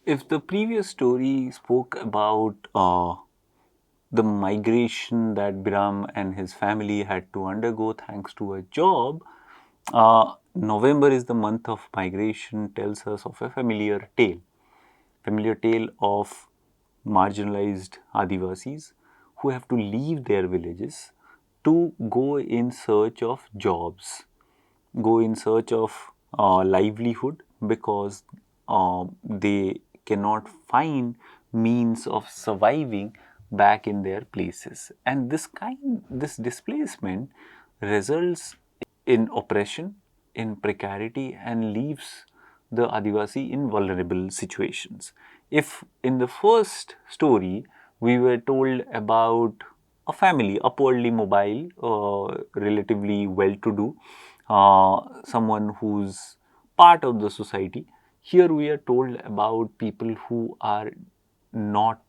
If the previous story spoke about the migration that Biram and his family had to undergo thanks to a job, November is the month of migration tells us of a familiar tale of marginalized Adivasis who have to leave their villages to go in search of jobs, go in search of livelihood because they cannot find means of surviving back in their places. And this displacement results in oppression, in precarity, and leaves the Adivasi in vulnerable situations. If in the first story we were told about a family, upwardly mobile, relatively well to do, someone who's part of the society, here we are told about people who are not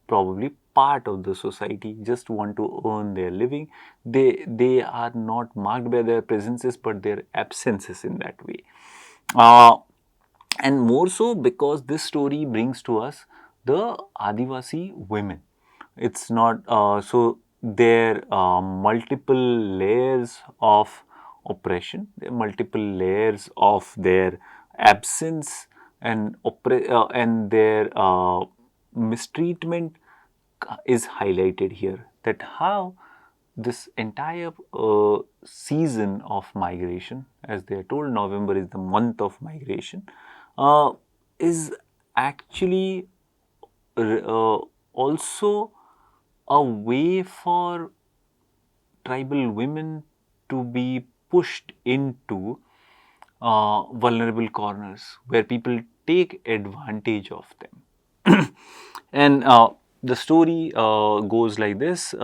probably part of the society, just want to earn their living. They are not marked by their presences but their absences in that way. Uh, and more so because this story brings to us the Adivasi women. It's not so there are multiple layers of oppression, there are multiple layers of their absence and their mistreatment is highlighted here. That how this entire season of migration, as they are told, November is the month of migration, uh, is actually also a way for tribal women to be pushed into vulnerable corners where people take advantage of them. And the story goes like this.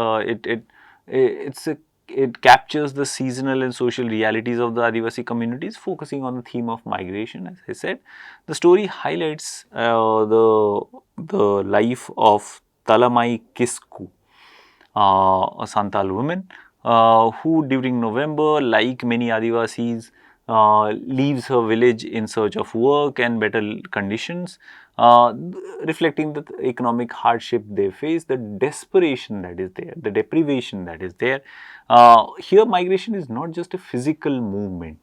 It captures the seasonal and social realities of the Adivasi communities, focusing on the theme of migration. As I said, the story highlights the life of Talamai Kisku, a Santal woman who during November, like many Adivasis, leaves her village in search of work and better conditions, reflecting the economic hardship they face, the desperation that is there, the deprivation that is there. Here, migration is not just a physical movement,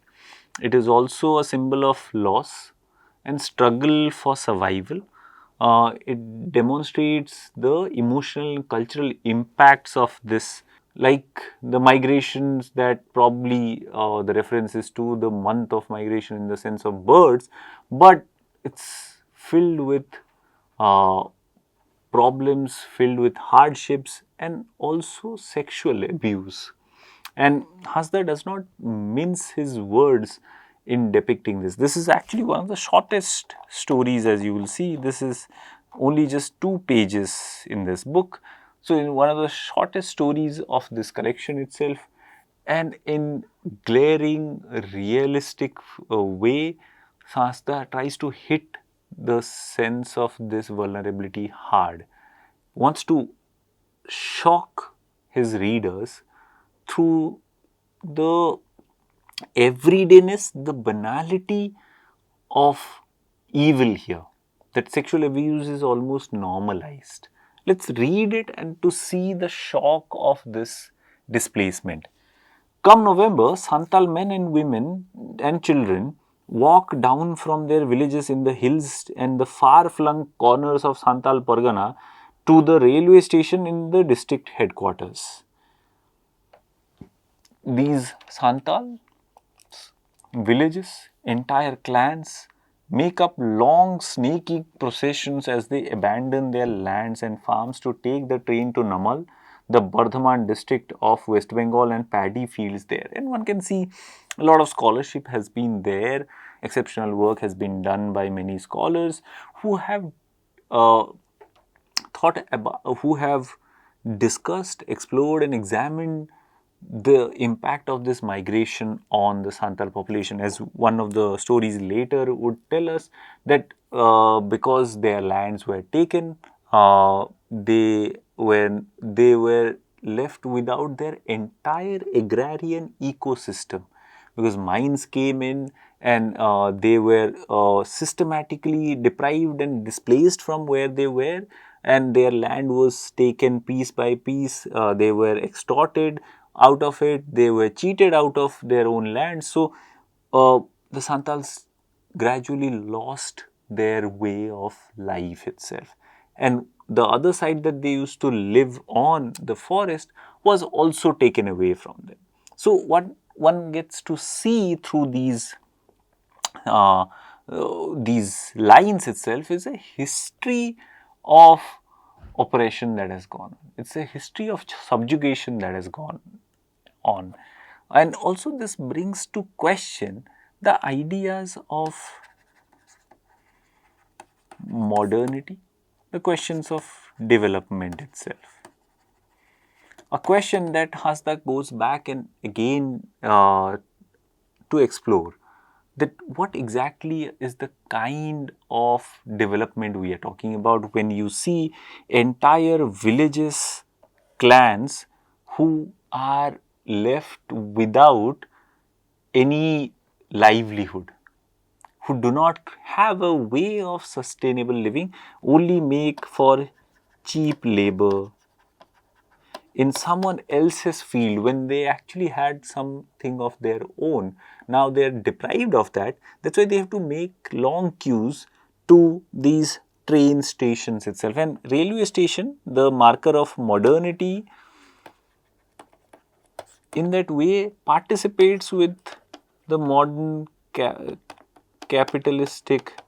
it is also a symbol of loss and struggle for survival. It demonstrates the emotional and cultural impacts of this, like the migrations that probably the reference is to the month of migration in the sense of birds, but it's filled with uh, problems, filled with hardships, and also sexual abuse. And Hansda does not mince his words in depicting this. This is actually one of the shortest stories, as you will see. This is only just 2 pages in this book. So, in one of the shortest stories of this collection itself, and in glaring, realistic way, Hansda tries to hit the sense of this vulnerability hard, wants to shock his readers through the everydayness, the banality of evil here. That sexual abuse is almost normalized. Let's read it and to see the shock of this displacement. Come November, Santal men and women and children walk down from their villages in the hills and the far flung corners of Santal Pargana to the railway station in the district headquarters. These Santal villages, entire clans make up long snaky processions as they abandon their lands and farms to take the train to Namal, the Bardhaman district of West Bengal, and paddy fields there. And one can see a lot of scholarship has been there. Exceptional work has been done by many scholars who have uh, thought about, who have discussed, explored, and examined the impact of this migration on the Santal population. As one of the stories later would tell us that because their lands were taken, they were left without their entire agrarian ecosystem, because mines came in and they were systematically deprived and displaced from where they were, and their land was taken piece by piece. They were extorted out of it, they were cheated out of their own land. So, the Santals gradually lost their way of life itself. And the other side that they used to live on, the forest, was also taken away from them. So, what one gets to see through uh, these lines itself is a history of oppression that has gone on. It's a history of subjugation that has gone on. And also this brings to question the ideas of modernity, the questions of development itself. A question that Hansda goes back and again to explore, that what exactly is the kind of development we are talking about when you see entire villages, clans who are left without any livelihood, who do not have a way of sustainable living, only make for cheap labor in someone else's field when they actually had something of their own. Now they are deprived of that. That's why they have to make long queues to these train stations itself. And railway station, the marker of modernity, in that way participates with the modern capitalistic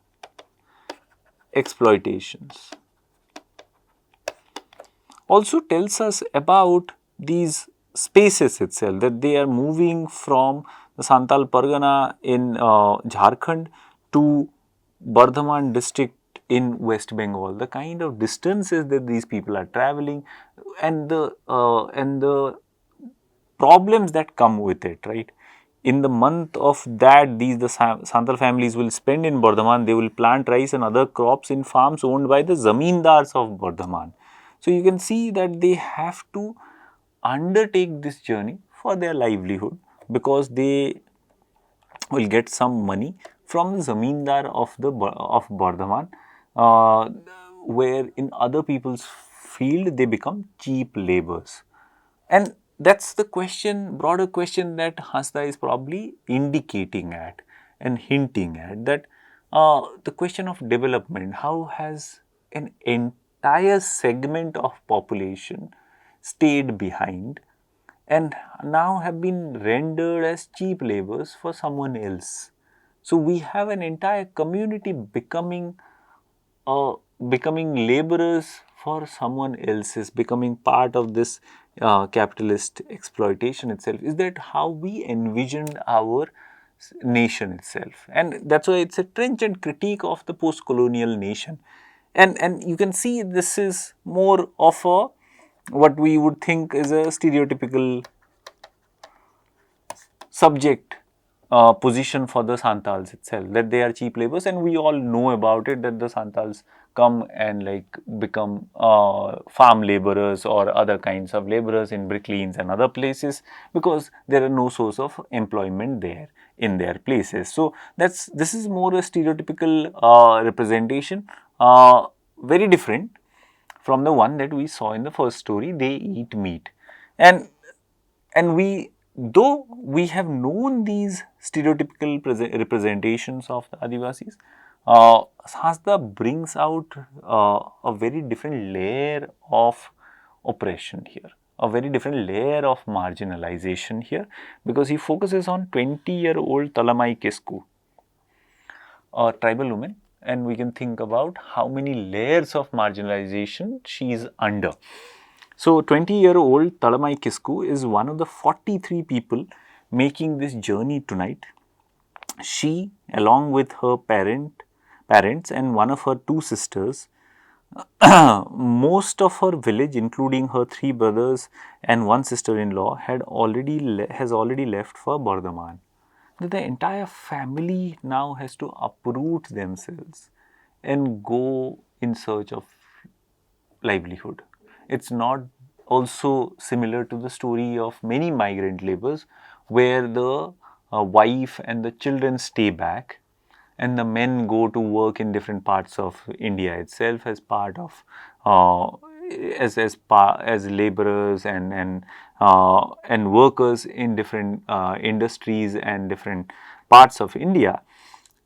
exploitations. Also tells us about these spaces itself, that they are moving from the Santal Pargana in Jharkhand to Bardhaman district in West Bengal. The kind of distances that these people are traveling, and the problems that come with it, right? In the month of that, the Santal families will spend in Bardhaman. They will plant rice and other crops in farms owned by the zamindars of Bardhaman. So, you can see that they have to undertake this journey for their livelihood, because they will get some money from the zamindar of Bardhaman, uh, where in other people's field they become cheap laborers. And that's the question, broader question that Hansda is probably indicating at and hinting at, that the question of development, how has an entire segment of population stayed behind and now have been rendered as cheap laborers for someone else. So, we have an entire community becoming laborers for someone else's, becoming part of this capitalist exploitation itself. Is that how we envisioned our nation itself? And that's why it's a trenchant critique of the post-colonial nation. And you can see this is more of a what we would think is a stereotypical subject position for the Santals itself, that they are cheap laborers, and we all know about it, that the Santals come and like become farm laborers or other kinds of laborers in brick lanes and other places, because there are no source of employment there in their places. So, this is more a stereotypical representation, very different from the one that we saw in the first story, they eat meat. And we, though we have known these stereotypical representations of the Adivasis, Hansda brings out a very different layer of oppression here, a very different layer of marginalization here, because he focuses on 20-year-old Talamai Kesku, a tribal woman, and we can think about how many layers of marginalization she is under. So, 20-year-old Talamai Kisku is one of the 43 people making this journey tonight. She, along with her parents and one of her two sisters, most of her village, including her three brothers and one sister-in-law, has already left for Bardhaman. The entire family now has to uproot themselves and go in search of livelihood. It's not also similar to the story of many migrant laborers, where the wife and the children stay back, and the men go to work in different parts of India itself as part of as laborers and workers in different industries and different parts of India.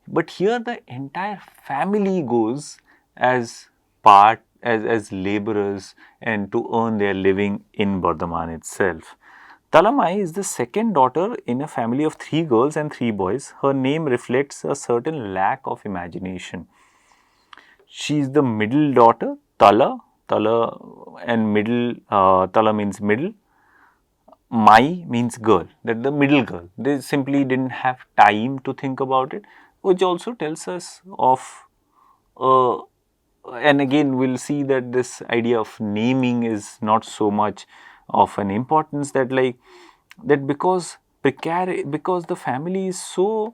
But here the entire family goes as as laborers and to earn their living in Bardhaman itself. Talamai is the second daughter in a family of 3 girls and 3 boys. Her name reflects a certain lack of imagination. She is the middle daughter, Tala and middle, Tala means middle, Mai means girl, that the middle girl. They simply didn't have time to think about it, which also tells us of, and again we'll see that this idea of naming is not so much of an importance, that like that because the family is so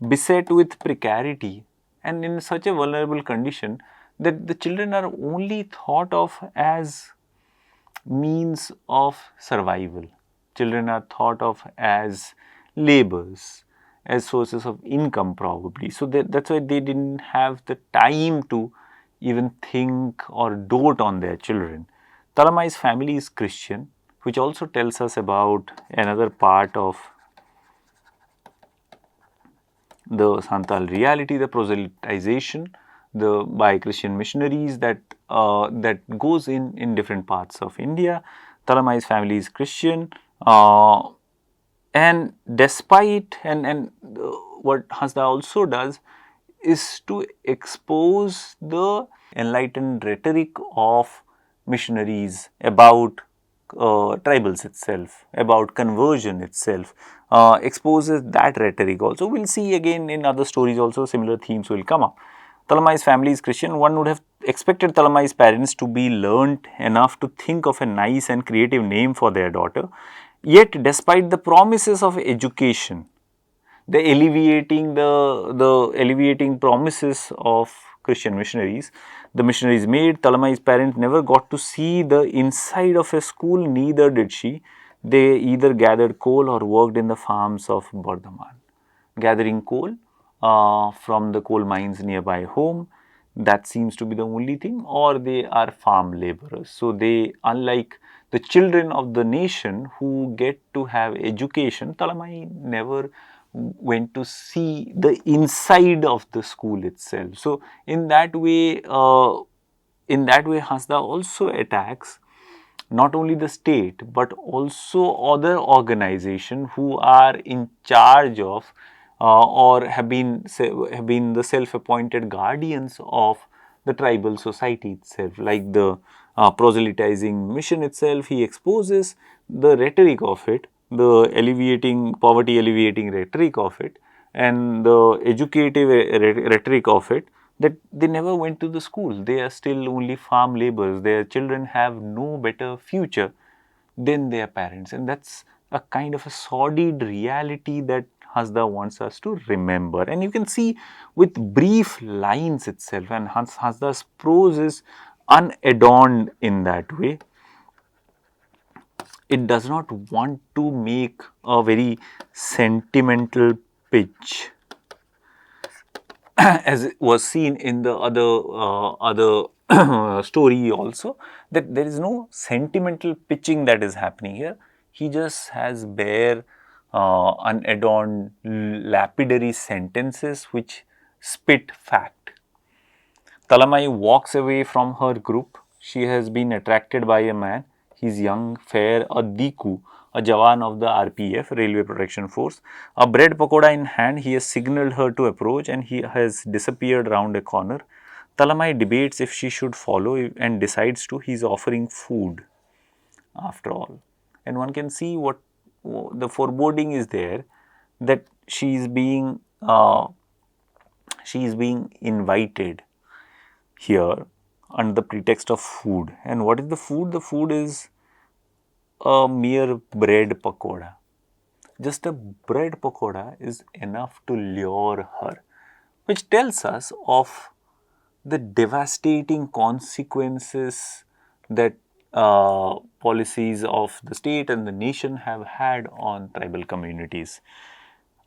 beset with precarity and in such a vulnerable condition, that the children are only thought of as means of survival. Children are thought of as labors, as sources of income probably. So that's why they didn't have the time to even think or dote on their children. Talamai's family is Christian, which also tells us about another part of the Santal reality, the proselytization by Christian missionaries that goes in different parts of India. Talamai's family is Christian, and despite what Hansda also does is to expose the enlightened rhetoric of missionaries about tribals itself, about conversion itself, exposes that rhetoric also. We'll see again in other stories also similar themes will come up. Talamai's family is Christian. One would have expected Talamai's parents to be learnt enough to think of a nice and creative name for their daughter. Yet, despite the promises of education, the alleviating promises of Christian missionaries, the missionaries made, Talamai's parents never got to see the inside of a school, neither did she. They either gathered coal or worked in the farms of Bardhaman. Gathering coal from the coal mines nearby home, that seems to be the only thing, or they are farm laborers. So they, unlike the children of the nation who get to have education, Talamai never went to see the inside of the school itself. So in that way, Hansda also attacks not only the state but also other organizations who are in charge of or have been the self-appointed guardians of the tribal society itself, like the proselytizing mission itself. He exposes the rhetoric of it, the poverty alleviating rhetoric of it, and the educative rhetoric of it, that they never went to the school. They are still only farm laborers. Their children have no better future than their parents, and that's a kind of a sordid reality that Hansda wants us to remember. And you can see with brief lines itself, and Hansda's prose is unadorned in that way. It does not want to make a very sentimental pitch as it was seen in the other story also, that there is no sentimental pitching that is happening here. He just has bare unadorned lapidary sentences which spit fact. Talamai walks away from her group. She has been attracted by a man. He's young, fair, a Diku, a Jawan of the RPF, Railway Protection Force. A bread pakoda in hand, he has signalled her to approach and he has disappeared round a corner. Talamai debates if she should follow and decides to. He's offering food after all. And one can see what the foreboding is there, that she is being invited here under the pretext of food. And what is the food? The food is a mere bread pakoda. Just a bread pakoda is enough to lure her, which tells us of the devastating consequences that policies of the state and the nation have had on tribal communities.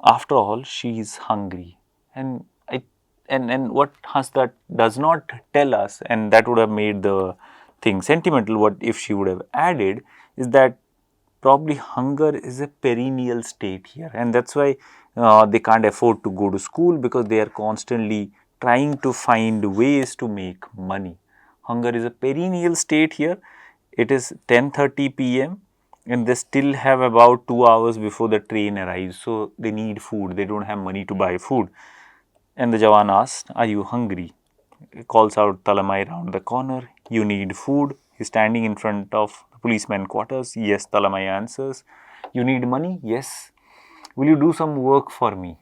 After all, she is hungry. And what Hansda does not tell us, and that would have made the thing sentimental, what if she would have added, is that probably hunger is a perennial state here, and that's why they can't afford to go to school, because they are constantly trying to find ways to make money. Hunger is a perennial state here. It is 10:30 p.m. and they still have about 2 hours before the train arrives, so they need food. They don't have money to buy food. And the Jawan asks, "Are you hungry?" He calls out Talamai round the corner. "You need food." He's standing in front of the policeman quarters. "Yes," Talamai answers. "You need money?" "Yes." "Will you do some work for me?"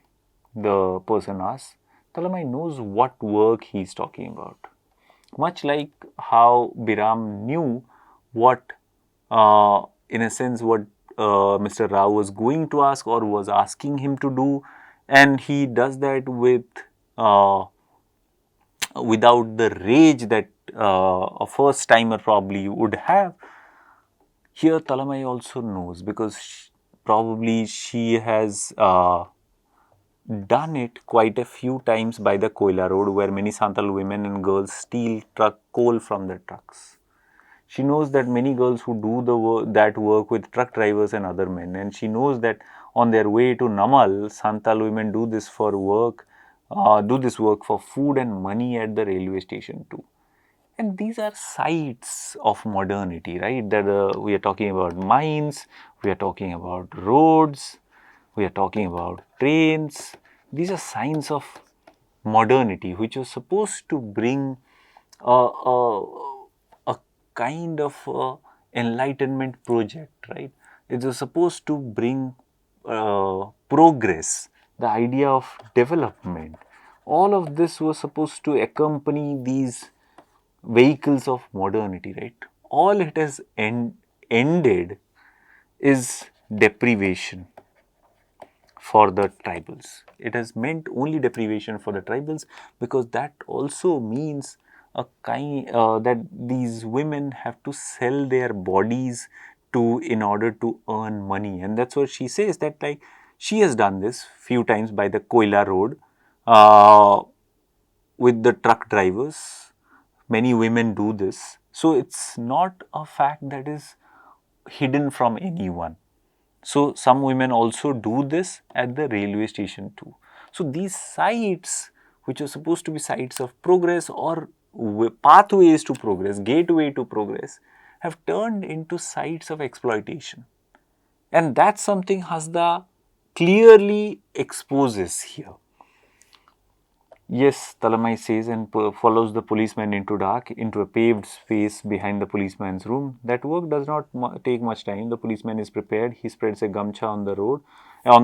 the person asks. Talamai knows what work he's talking about. Much like how Biram knew what, in a sense, what Mr. Rao was going to ask or was asking him to do, and he does that with without the rage that a first timer probably would have. Here, Talamai also knows, because probably she has done it quite a few times by the Koila Road, where many Santal women and girls steal coal from the trucks. She knows that many girls who do that work with truck drivers and other men, and she knows that on their way to Namal, Santal women do this for work, for food and money at the railway station too. And these are sites of modernity, right? That we are talking about mines, we are talking about roads, we are talking about trains. These are signs of modernity, which was supposed to bring a kind of enlightenment project, right? It was supposed to bring progress, the idea of development. All of this was supposed to accompany these vehicles of modernity, right? All it has ended is deprivation for the tribals. It has meant only deprivation for the tribals, because that also means a kind that these women have to sell their bodies to in order to earn money. And that's what she says, that like she has done this few times by the Koila Road with the truck drivers. Many women do this. So it's not a fact that is hidden from anyone. So some women also do this at the railway station too. So these sites, which are supposed to be sites of progress or pathways to progress, gateway to progress, have turned into sites of exploitation. And that's something Hansda clearly exposes here. "Yes," Talamai says, and follows the policeman into a paved space behind the policeman's room. That work does not take much time. The policeman is prepared. He spreads a gamcha on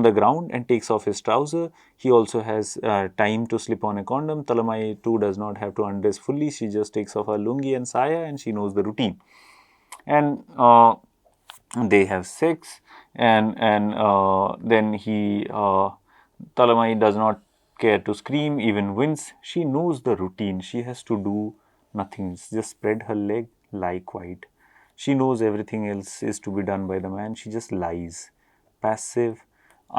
the ground, and takes off his trouser. He also has time to slip on a condom. Talamai too does not have to undress fully. She just takes off her lungi and saya, and she knows the routine. And they have sex, and then Talamai does not care to scream, even wince. She knows the routine. She has to do nothing, just spread her leg, lie quiet. She knows everything else is to be done by the man. She just lies, passive,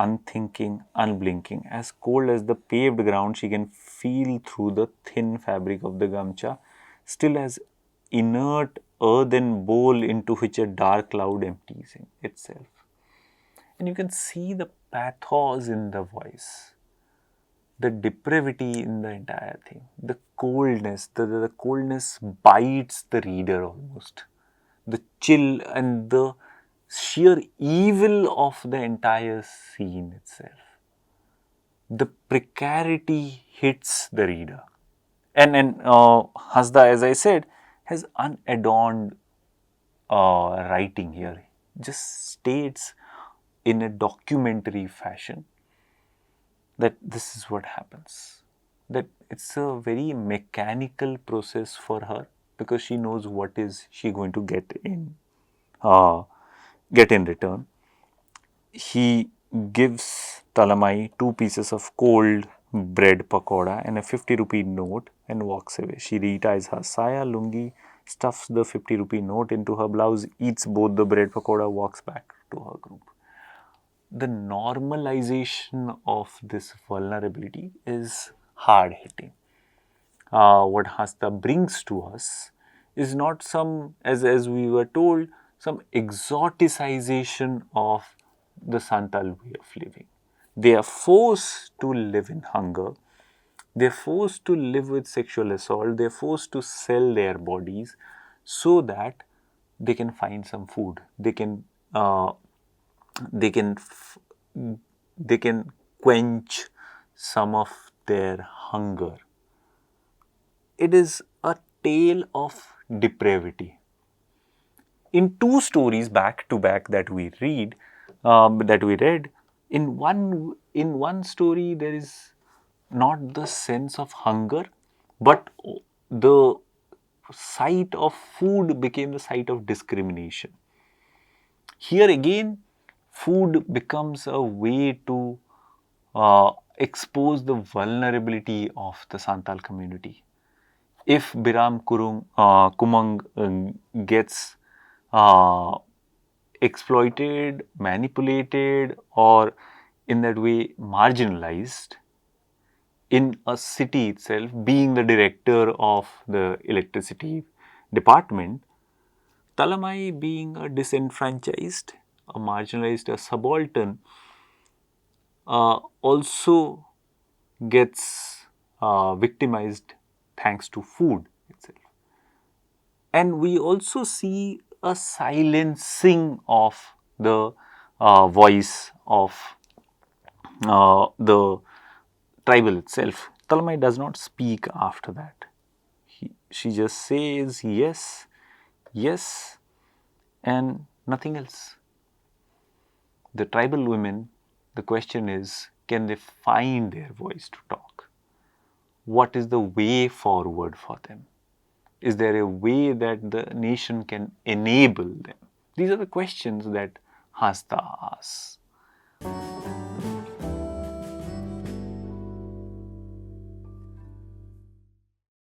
unthinking, unblinking. As cold as the paved ground, she can feel through the thin fabric of the gamcha, still as inert earthen bowl into which a dark cloud empties itself. And you can see the pathos in the voice, the depravity in the entire thing, the coldness. The coldness bites the reader almost. The chill and the sheer evil of the entire scene itself. The precarity hits the reader. And Hansda, as I said, has unadorned writing here. Just states in a documentary fashion that this is what happens. That it's a very mechanical process for her, because she knows what is she going to get in return. He gives Talamai 2 pieces of cold bread pakoda and a 50 rupee note and walks away. She reties her saya lungi, stuffs the 50 rupee note into her blouse, eats both the bread pakoda, walks back to her group. the normalization of this vulnerability is hard hitting. What Hansda brings to us is not some, as we were told, some exoticization of the Santal way of living. They are forced to live in hunger. They're forced to live with sexual assault. They're forced to sell their bodies so that they can find some food. They can they can quench some of their hunger. It is a tale of depravity. In two stories back to back that we read, in one story there is not the sense of hunger, but the sight of food became the sight of discrimination. Here again, food becomes a way to expose the vulnerability of the Santal community. If Kumang gets uh, exploited, manipulated, or in that way marginalized in a city itself, being the director of the electricity department, Talamai being a disenfranchised, a marginalized, a subaltern, also gets victimized thanks to food itself. And we also see a silencing of the voice of the tribal itself. Talamai does not speak after that. She just says yes, yes, and nothing else. The tribal women, the question is, can they find their voice to talk? What is the way forward for them? Is there a way that the nation can enable them? These are the questions that Hansda asks.